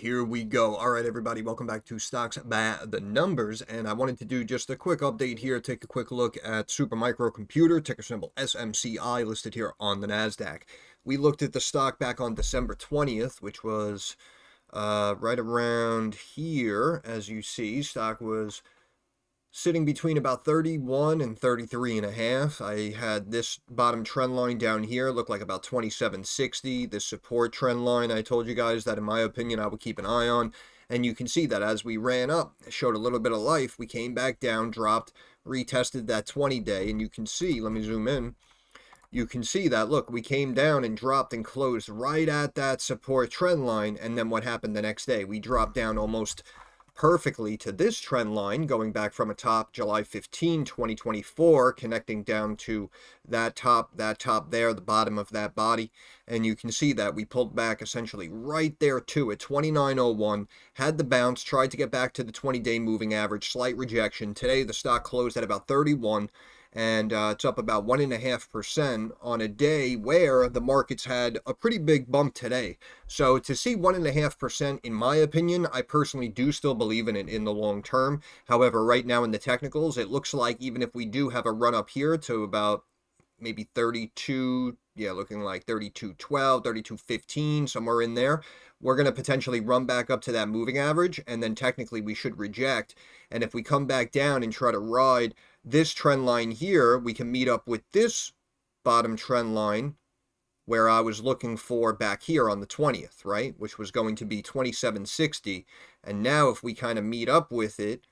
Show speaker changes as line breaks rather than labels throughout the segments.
Here we go. All right, everybody, welcome back to Stocks by the Numbers. And I wanted to do just a quick update here, take a quick look at Supermicro Computer, ticker symbol SMCI, listed here on the NASDAQ. We looked at the stock back on December 20th, which was right around here. As you see, stock was sitting between about 31 and 33 and a half. I had this bottom trend line down here, looked like about 27.60. This support trend line, I told you guys that in my opinion I would keep an eye on. And you can see that as we ran up, it showed a little bit of life. We came back down, dropped, retested that 20-day, and you can see, let me zoom in. You can see that, look, we came down and dropped and closed right at that support trend line. And then what happened the next day? We dropped down almost perfectly to this trend line, going back from a top July 15, 2024, connecting down to that top there, the bottom of that body. And you can see that we pulled back essentially right there to it, 29.01, had the bounce, tried to get back to the 20-day moving average, slight rejection. Today, the stock closed at about 31, and it's up about 1.5% on a day where the markets had a pretty big bump today. So to see 1.5%, in my opinion, I personally do still believe in it in the long term. However, right now in the technicals, it looks like even if we do have a run up here to about maybe 32, looking like 32.12, 32.15, somewhere in there, we're going to potentially run back up to that moving average, and then technically we should reject. And if we come back down and try to ride this trend line here, we can meet up with this bottom trend line where I was looking for back here on the 20th, right? Which was going to be 27.60. And now if we kind of meet up with it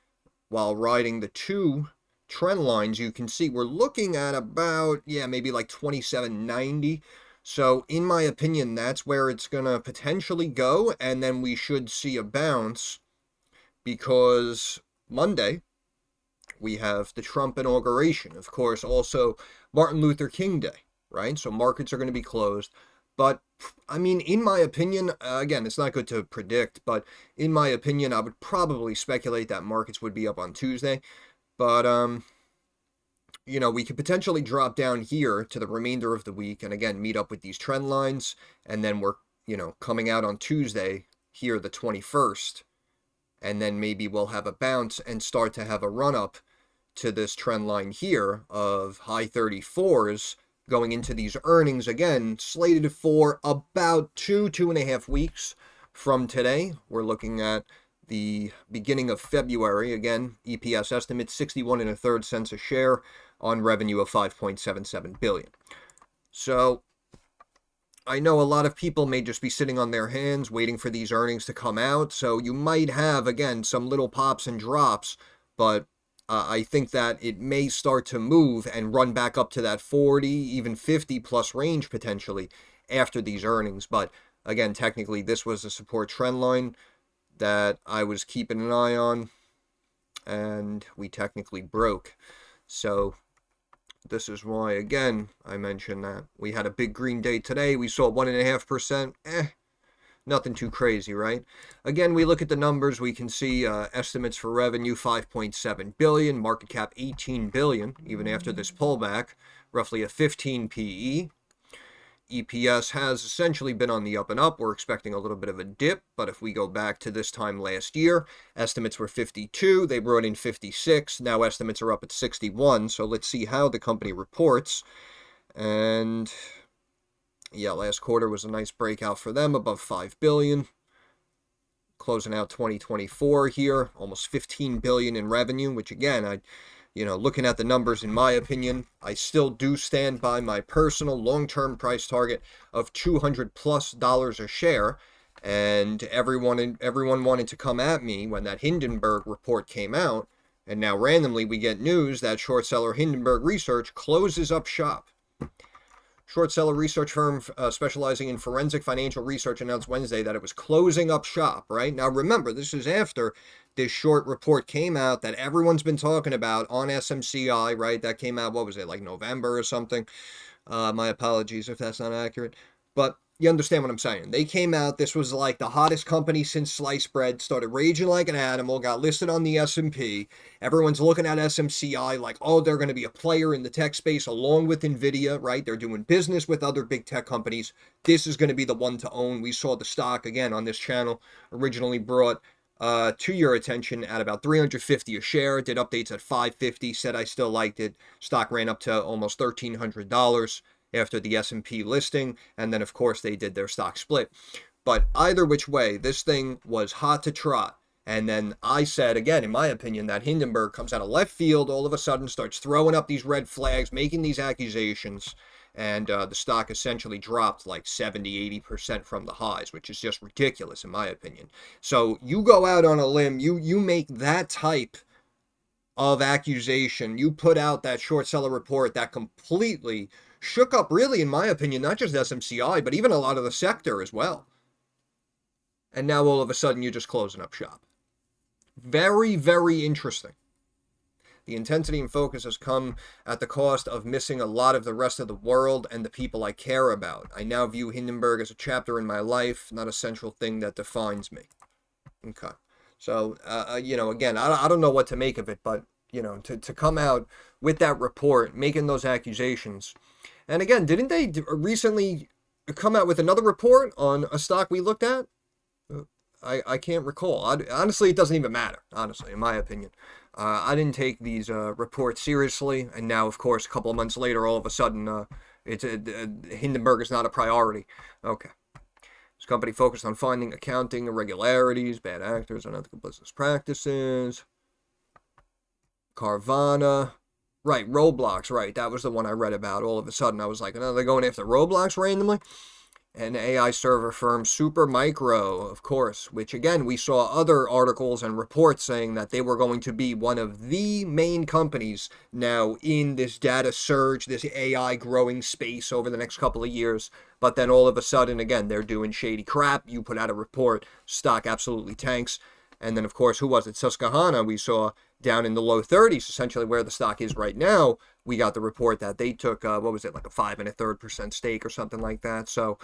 while riding the two trend lines, you can see we're looking at about, maybe like 27.90. So in my opinion, that's where it's going to potentially go. And then we should see a bounce because Monday, we have the Trump inauguration. Of course, also Martin Luther King Day, right? So markets are going to be closed. But, I mean, in my opinion, again, it's not good to predict, but in my opinion, I would probably speculate that markets would be up on Tuesday. But, we could potentially drop down here to the remainder of the week and, again, meet up with these trend lines. And then we're, coming out on Tuesday here, the 21st. And then maybe we'll have a bounce and start to have a run up to this trend line here of high 34s going into these earnings, again, slated for about 2.5 weeks from today. We're looking at the beginning of February. Again, EPS estimate 61.33 cents a share on revenue of 5.77 billion. So I know a lot of people may just be sitting on their hands waiting for these earnings to come out. So you might have, again, some little pops and drops, but I think that it may start to move and run back up to that 40, even 50 plus range potentially after these earnings. But again, technically, this was a support trend line that I was keeping an eye on, and we technically broke. So this is why, again, I mentioned that we had a big green day today. We saw 1.5%. Nothing too crazy, right? Again, we look at the numbers. We can see estimates for revenue, 5.7 billion, market cap 18 billion, even after this pullback, roughly a 15 PE. EPS has essentially been on the up and up. We're expecting a little bit of a dip, but if we go back to this time last year, estimates were 52. They brought in 56. Now estimates are up at 61. So let's see how the company reports. And last quarter was a nice breakout for them, above 5 billion. Closing out 2024 here, almost 15 billion in revenue, which again, looking at the numbers, in my opinion, I still do stand by my personal long-term price target of $200+ a share. And everyone wanted to come at me when that Hindenburg report came out. And now randomly we get news that short seller Hindenburg Research closes up shop. Short seller research firm specializing in forensic financial research announced Wednesday that it was closing up shop, right? Now, remember, this is after this short report came out that everyone's been talking about on SMCI, right? That came out, what was it, like November or something? My apologies if that's not accurate. But You understand what I'm saying? They came out, this was like the hottest company since sliced bread, started raging like an animal, got listed on the S&P. Everyone's looking at SMCI like, oh, they're going to be a player in the tech space along with Nvidia, right? They're doing business with other big tech companies. This is going to be the one to own. We saw the stock, again, on this channel, originally brought to your attention at about 350 a share, did updates at 550, said I still liked it. Stock ran up to almost $1,300 after the S&P listing, and then of course they did their stock split. But either which way, this thing was hot to trot. And then I said, again, in my opinion, that Hindenburg comes out of left field, all of a sudden starts throwing up these red flags, making these accusations, and the stock essentially dropped like 70-80% from the highs, which is just ridiculous in my opinion. So you go out on a limb, you make that type of accusation, you put out that short seller report that completely shook up, really, in my opinion, not just SMCI, but even a lot of the sector as well. And now all of a sudden you're just closing up shop. Very, very interesting. The intensity and focus has come at the cost of missing a lot of the rest of the world and the people I care about. I now view Hindenburg as a chapter in my life, not a central thing that defines me. Okay. So, again, I don't know what to make of it, but, to come out with that report, making those accusations. And again, didn't they recently come out with another report on a stock we looked at? I can't recall. Honestly, it doesn't even matter, honestly, in my opinion. I didn't take these reports seriously, and now, of course, a couple of months later, all of a sudden, Hindenburg is not a priority. Okay. This company focused on finding accounting irregularities, bad actors, unethical business practices. Carvana. Right, Roblox, right. That was the one I read about. All of a sudden, I was like, oh, they're going after Roblox randomly? And AI server firm Supermicro, of course, which, again, we saw other articles and reports saying that they were going to be one of the main companies now in this data surge, this AI growing space over the next couple of years. But then all of a sudden, again, they're doing shady crap. You put out a report, stock absolutely tanks. And then, of course, who was it? Susquehanna, we saw down in the low 30s, essentially where the stock is right now. We got the report that they took, like a 5 1/3% stake or something like that. So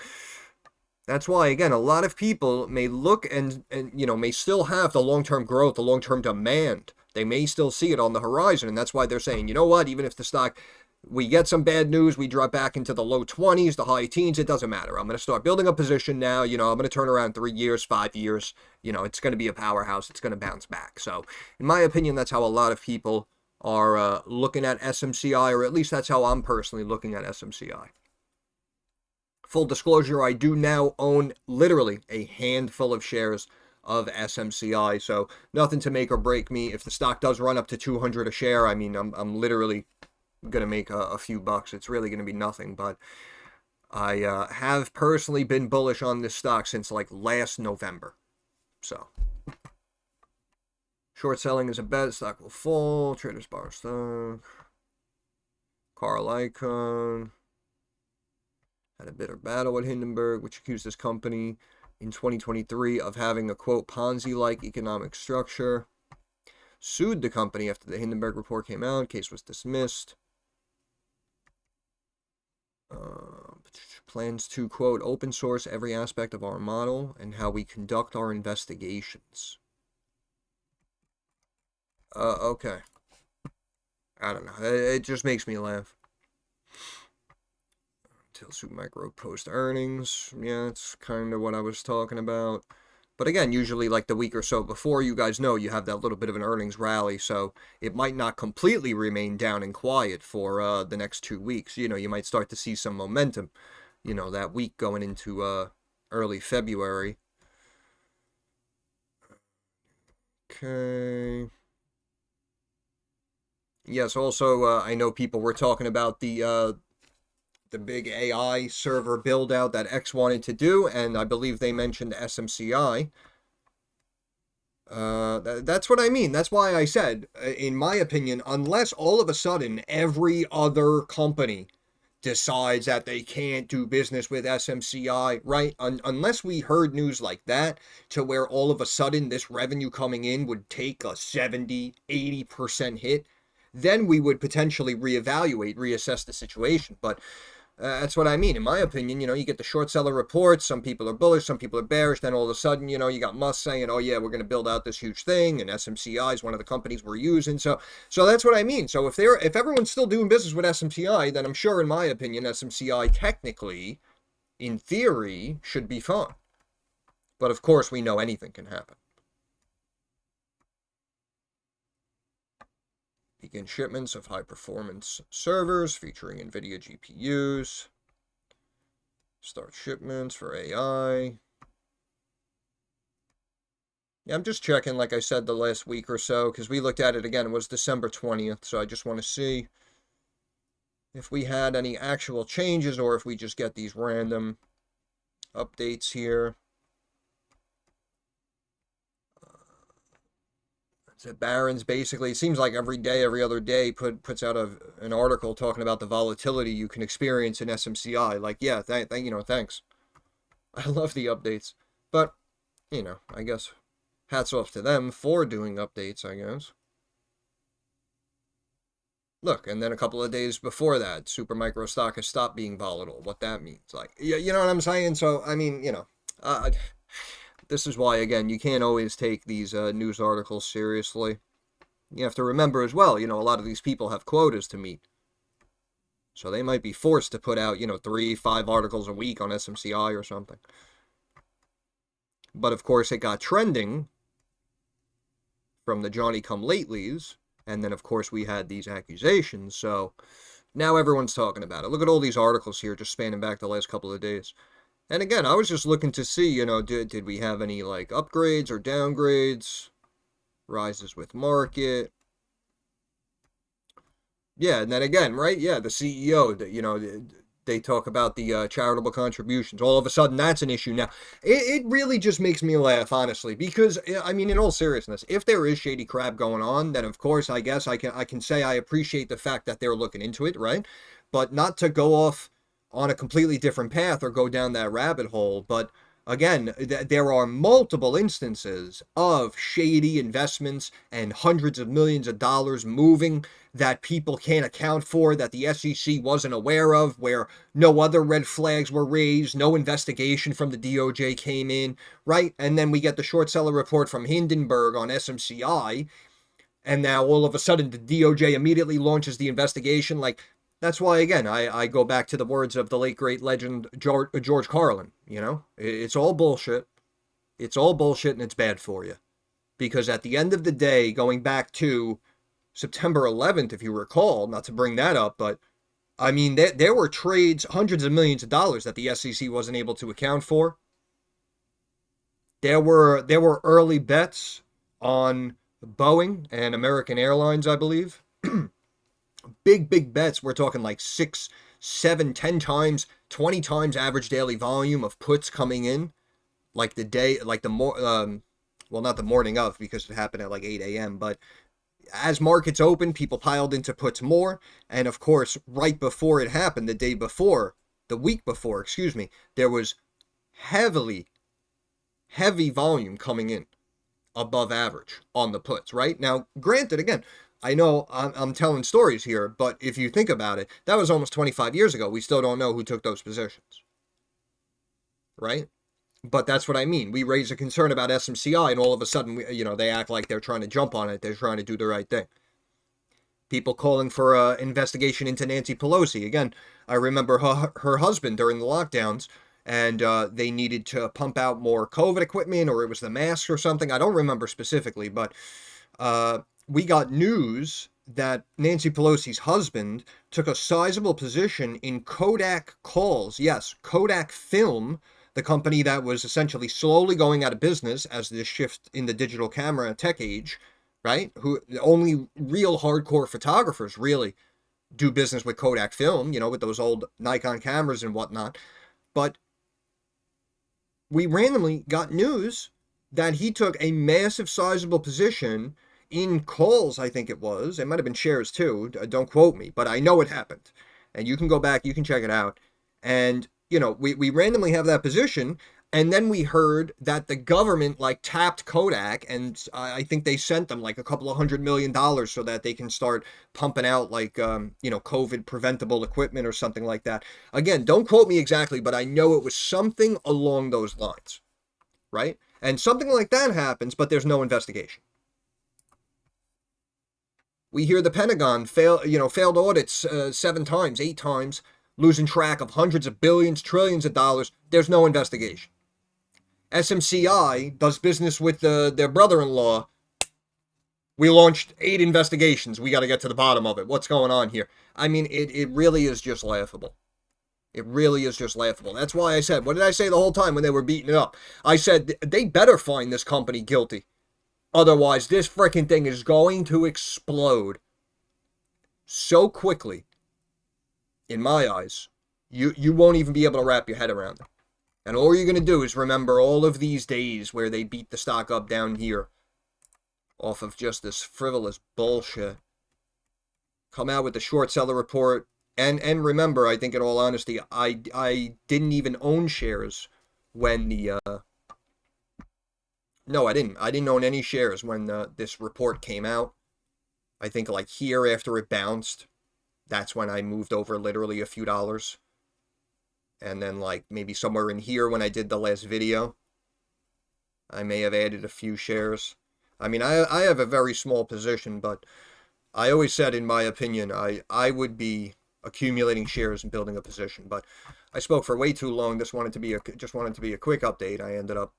that's why, again, a lot of people may look and may still have the long-term growth, the long-term demand. They may still see it on the horizon. And that's why they're saying, you know what, even if the stock, we get some bad news, we drop back into the low 20s, the high teens, it doesn't matter. I'm going to start building a position now. I'm going to turn around 3 years, 5 years. It's going to be a powerhouse. It's going to bounce back. So in my opinion, that's how a lot of people are looking at SMCI, or at least that's how I'm personally looking at SMCI. Full disclosure, I do now own literally a handful of shares of SMCI, so nothing to make or break me. If the stock does run up to 200 a share, I mean, I'm literally going to make a few bucks. It's really going to be nothing, but I have personally been bullish on this stock since like last November. So short selling is a bet. Stock will fall. Traders borrow stock. Carl Icahn had a bitter battle with Hindenburg, which accused his company in 2023 of having a, quote, Ponzi-like economic structure. Sued the company after the Hindenburg Report came out. Case was dismissed. Plans to, quote, open source every aspect of our model and how we conduct our investigations. Okay. I don't know. It just makes me laugh. Until Supermicro post earnings. Yeah, it's kind of what I was talking about. But again, usually like the week or so before, you guys know you have that little bit of an earnings rally, so it might not completely remain down and quiet for the next 2 weeks. You might start to see some momentum, that week going into early February. Okay. Yes, also, I know people were talking about the big AI server build out that X wanted to do, and I believe they mentioned SMCI. That's what I mean. That's why I said, in my opinion, unless all of a sudden every other company decides that they can't do business with SMCI, right? Unless we heard news like that, to where all of a sudden this revenue coming in would take a 70-80% hit, then we would potentially reevaluate, reassess the situation. But That's what I mean. In my opinion, you get the short seller reports. Some people are bullish, some people are bearish. Then all of a sudden, you got Musk saying, "Oh yeah, we're going to build out this huge thing," and SMCI is one of the companies we're using. So that's what I mean. So if everyone's still doing business with SMCI, then I'm sure, in my opinion, SMCI technically, in theory, should be fine. But of course, we know anything can happen. Begin shipments of high-performance servers featuring NVIDIA GPUs. Start shipments for AI. Yeah, I'm just checking, like I said, the last week or so, because we looked at it again. It was December 20th, so I just want to see if we had any actual changes or if we just get these random updates here. Barron's basically, it seems like every day, every other day, puts out an article talking about the volatility you can experience in SMCI. Like, yeah, thanks. I love the updates, but I guess hats off to them for doing updates. I guess. Look, and then a couple of days before that, Supermicro stock has stopped being volatile. What that means, like, you know what I'm saying? So, I mean, this is why, again, you can't always take these news articles seriously. You have to remember as well, a lot of these people have quotas to meet. So they might be forced to put out, 3, 5 articles a week on SMCI or something. But of course, it got trending from the Johnny-come-latelys. And then, of course, we had these accusations. So now everyone's talking about it. Look at all these articles here just spanning back the last couple of days. And again, I was just looking to see, did we have any, like, upgrades or downgrades? Rises with market. Yeah, and then again, right? Yeah, the CEO, they talk about the charitable contributions. All of a sudden, that's an issue now. It really just makes me laugh, honestly, because, I mean, in all seriousness, if there is shady crap going on, then, of course, I guess I can say I appreciate the fact that they're looking into it, right? But not to go off on a completely different path or go down that rabbit hole. But again, there are multiple instances of shady investments and hundreds of millions of dollars moving that people can't account for, that the SEC wasn't aware of, where no other red flags were raised, no investigation from the DOJ came in, right? And then we get the short seller report from Hindenburg on SMCI, and now all of a sudden the DOJ immediately launches the investigation. Like, that's why, again, I go back to the words of the late, great legend George Carlin, It's all bullshit. It's all bullshit, and it's bad for you. Because at the end of the day, going back to September 11th, if you recall, not to bring that up, but, I mean, there were trades, hundreds of millions of dollars that the SEC wasn't able to account for. There were early bets on Boeing and American Airlines, I believe. Big bets. We're talking like 6, 7, 10 times, 20 times average daily volume of puts coming in. Like the day, like well, not the morning of, because it happened at like 8 a.m. But as markets open, people piled into puts more. And of course, right before it happened, the week before, excuse me, there was heavy volume coming in above average on the puts, right? Now, granted, again, I know I'm telling stories here, but if you think about it, that was almost 25 years ago. We still don't know who took those positions, right? But that's what I mean. We raise a concern about SMCI, and all of a sudden, they act like they're trying to jump on it. They're trying to do the right thing. People calling for an investigation into Nancy Pelosi. Again, I remember her husband during the lockdowns, and they needed to pump out more COVID equipment, or it was the masks or something. I don't remember specifically, but we got news that Nancy Pelosi's husband took a sizable position in Kodak Calls. Yes, Kodak Film, the company that was essentially slowly going out of business as this shift in the digital camera tech age, right? Who only real hardcore photographers really do business with Kodak Film, with those old Nikon cameras and whatnot. But we randomly got news that he took a massive sizable position in calls, I think it was. It might have been shares too. Don't quote me, but I know it happened. And you can go back, you can check it out. And, we randomly have that position. And then we heard that the government like tapped Kodak, and I think they sent them like a couple of $100 million so that they can start pumping out like COVID preventable equipment or something like that. Again, don't quote me exactly, but I know it was something along those lines, right? And something like that happens, but there's no investigation. We hear the Pentagon failed audits 7 times, 8 times, losing track of hundreds of billions, trillions of dollars. There's no investigation. SMCI does business with their brother-in-law. We launched 8 investigations. We got to get to the bottom of it. What's going on here? I mean, it really is just laughable. It really is just laughable. That's why I said, what did I say the whole time when they were beating it up? I said, they better find this company guilty. Otherwise, this freaking thing is going to explode so quickly, in my eyes, you won't even be able to wrap your head around it. And all you're going to do is remember all of these days where they beat the stock up down here off of just this frivolous bullshit. Come out with the short seller report. And remember, I think in all honesty, I didn't even own shares when the... No, I didn't. I didn't own any shares when this report came out. I think like here after it bounced, that's when I moved over literally a few dollars. And then like maybe somewhere in here when I did the last video, I may have added a few shares. I mean, I have a very small position, but I always said, in my opinion, I would be accumulating shares and building a position. But I spoke for way too long. Just wanted to be a quick update. I ended up,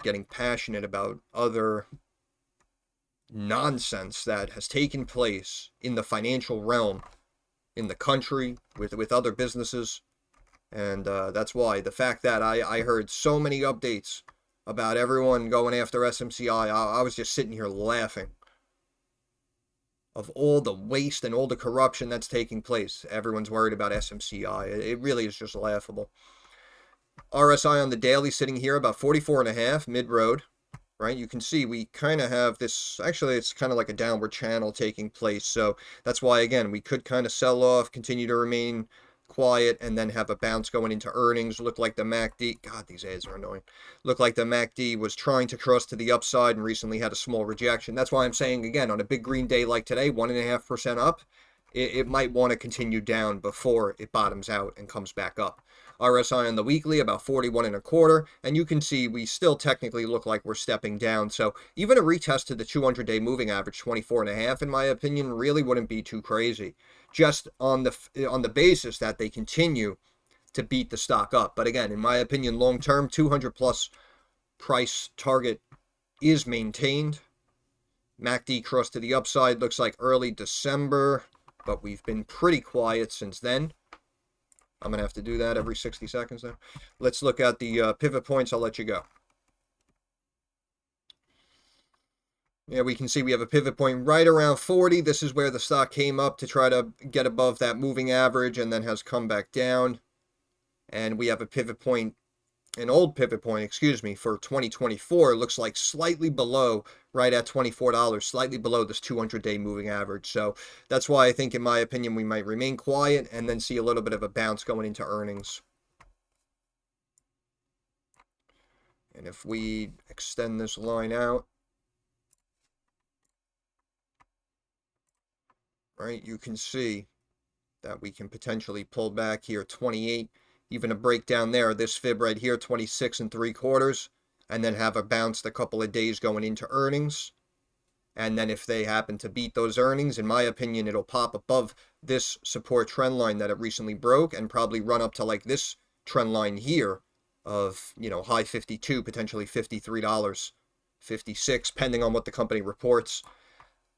getting passionate about other nonsense that has taken place in the financial realm in the country with other businesses. And that's why the fact that I heard so many updates about everyone going after SMCI, I was just sitting here laughing of all the waste and all the corruption that's taking place. Everyone's worried about SMCI. It really is just laughable. RSI on the daily sitting here about 44.5 mid-road. Right, you can see we kind of have this, actually it's kind of like a downward channel taking place, so that's why again we could kind of sell off, continue to remain quiet, and then have a bounce going into earnings. Look like the MACD, god these ads are annoying, look like the MACD was trying to cross to the upside and recently had a small rejection. That's why I'm saying again, on a big green day like today, 1.5% up, it might want to continue down before it bottoms out and comes back up. RSI on the weekly about 41.25, and you can see we still technically look like we're stepping down. So even a retest to the 200-day moving average 24.5, in my opinion, really wouldn't be too crazy, just on the basis that they continue to beat the stock up. But again, in my opinion, long term 200 plus price target is maintained. MACD crossed to the upside, looks like early December, but we've been pretty quiet since then. I'm going to have to do that every 60 seconds now. Let's look at the pivot points. I'll let you go. Yeah, we can see we have a pivot point right around 40. This is where the stock came up to try to get above that moving average and then has come back down. And we have a pivot point, an old pivot point, excuse me, for 2024. It looks like slightly below, right at $24, slightly below this 200-day moving average. So that's why I think, in my opinion, we might remain quiet and then see a little bit of a bounce going into earnings. And if we extend this line out, right, you can see that we can potentially pull back here 28, even a breakdown there, this fib right here, 26.75, and then have a bounce a couple of days going into earnings. And then if they happen to beat those earnings, in my opinion, it'll pop above this support trend line that it recently broke and probably run up to like this trend line here of, high 52, potentially $53, 56, depending on what the company reports.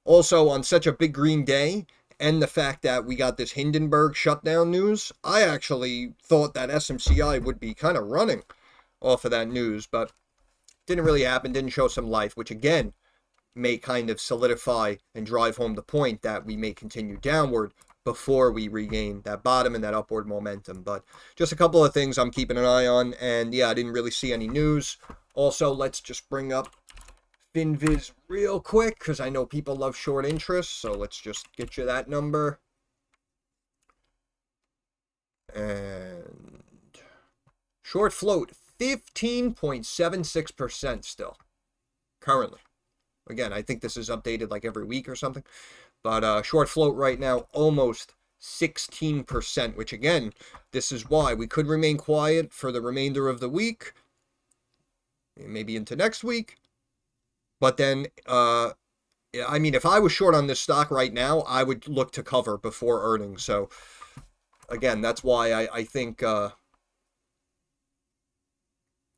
Also, on such a big green day, and the fact that we got this Hindenburg shutdown news, I actually thought that SMCI would be kind of running off of that news, but didn't really happen, didn't show some life, which again may kind of solidify and drive home the point that we may continue downward before we regain that bottom and that upward momentum. But just a couple of things I'm keeping an eye on, and yeah, I didn't really see any news. Also, let's just bring up Finviz real quick, because I know people love short interest, so let's just get you that number. And Short float, 15.76% still, currently. Again, I think this is updated like every week or something. But short float right now, almost 16%, which again, this is why we could remain quiet for the remainder of the week, maybe into next week. But then, I mean, if I was short on this stock right now, I would look to cover before earnings. So, again, that's why I think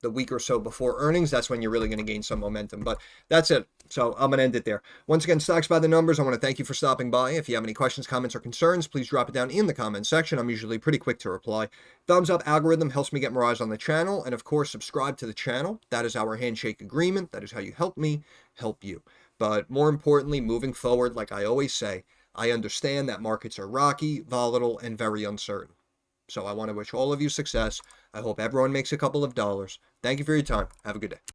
the week or so before earnings, that's when you're really going to gain some momentum. But that's it. So I'm going to end it there. Once again, Stocks by the Numbers, I want to thank you for stopping by. If you have any questions, comments, or concerns, please drop it down in the comments section. I'm usually pretty quick to reply. Thumbs up algorithm helps me get more eyes on the channel. And of course, subscribe to the channel. That is our handshake agreement. That is how you help me help you. But more importantly, moving forward, like I always say, I understand that markets are rocky, volatile, and very uncertain. So I want to wish all of you success. I hope everyone makes a couple of dollars. Thank you for your time. Have a good day.